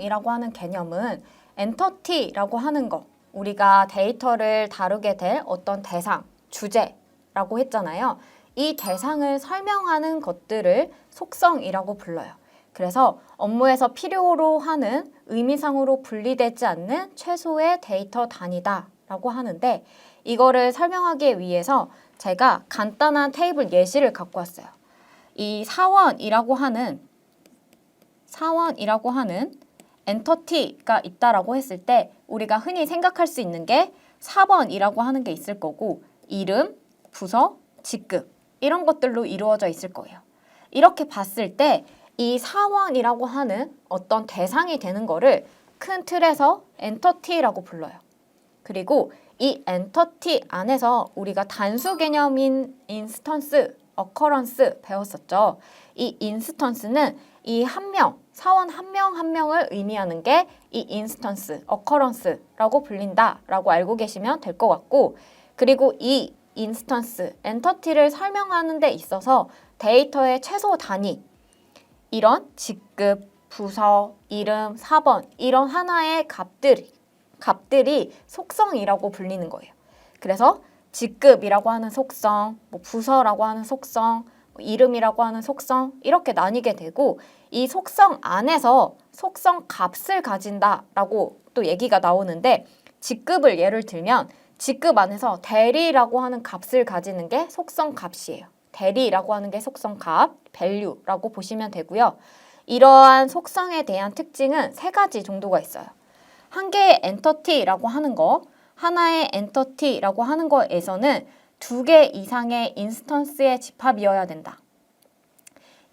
속성이라고 하는 개념은 엔터티라고 하는 거, 우리가 데이터를 다루게 될 어떤 대상, 주제라고 했잖아요. 이 대상을 설명하는 것들을 속성이라고 불러요. 그래서 업무에서 필요로 하는 의미상으로 분리되지 않는 최소의 데이터 단위다라고 하는데, 이거를 설명하기 위해서 제가 간단한 테이블 예시를 갖고 왔어요. 이 사원이라고 하는 엔터티가 있다라고 했을 때 우리가 흔히 생각할 수 있는 게 4번이라고 하는 게 있을 거고, 이름, 부서, 직급 이런 것들로 이루어져 있을 거예요. 이렇게 봤을 때 이 사원이라고 하는 어떤 대상이 되는 거를 큰 틀에서 엔터티라고 불러요. 그리고 이 엔터티 안에서 우리가 단수 개념인 인스턴스, 어커런스 배웠었죠. 이 인스턴스는 이 한 명, 사원 한 명 한 명을 의미하는 게 이 인스턴스, 어커런스라고 불린다라고 알고 계시면 될 것 같고, 그리고 이 인스턴스, 엔터티를 설명하는 데 있어서 데이터의 최소 단위, 이런 직급, 부서, 이름, 사번 이런 하나의 값들이 속성이라고 불리는 거예요. 그래서 직급이라고 하는 속성, 부서라고 하는 속성, 이름이라고 하는 속성 이렇게 나뉘게 되고, 이 속성 안에서 속성 값을 가진다라고 또 얘기가 나오는데, 직급을 예를 들면 직급 안에서 대리라고 하는 값을 가지는 게 속성 값이에요. 대리라고 하는 게 속성 값, value라고 보시면 되고요. 이러한 속성에 대한 특징은 3가지 정도가 있어요. 한 개의 엔터티라고 하는 거, 하나의 엔터티라고 하는 거에서는 2개 이상의 인스턴스의 집합이어야 된다.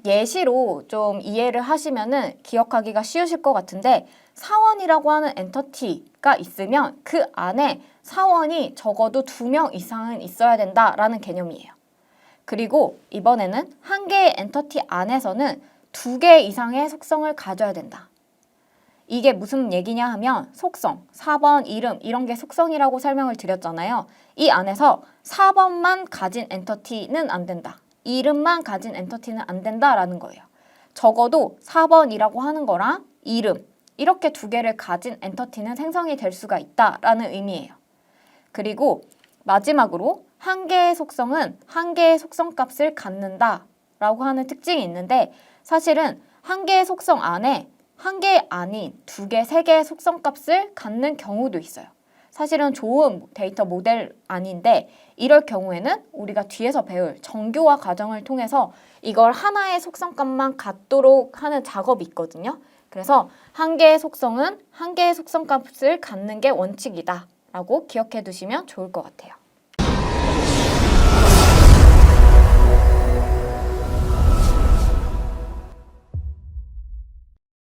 예시로 좀 이해를 하시면은 기억하기가 쉬우실 것 같은데, 사원이라고 하는 엔터티가 있으면 그 안에 사원이 적어도 2명 이상은 있어야 된다라는 개념이에요. 그리고 이번에는 한 개의 엔터티 안에서는 2개 이상의 속성을 가져야 된다. 이게 무슨 얘기냐 하면 속성, 4번, 이름 이런 게 속성이라고 설명을 드렸잖아요. 이 안에서 4번만 가진 엔터티는 안 된다. 이름만 가진 엔터티는 안 된다라는 거예요. 적어도 4번이라고 하는 거랑 이름 이렇게 2개를 가진 엔터티는 생성이 될 수가 있다라는 의미예요. 그리고 마지막으로 한 개의 속성은 한 개의 속성값을 갖는다라고 하는 특징이 있는데, 사실은 한 개의 속성 안에 한 개 아닌 2개, 3개의 속성값을 갖는 경우도 있어요. 사실은 좋은 데이터 모델 아닌데, 이럴 경우에는 우리가 뒤에서 배울 정교화 과정을 통해서 이걸 하나의 속성값만 갖도록 하는 작업이 있거든요. 그래서 한 개의 속성은 한 개의 속성값을 갖는 게 원칙이다 라고 기억해 두시면 좋을 것 같아요.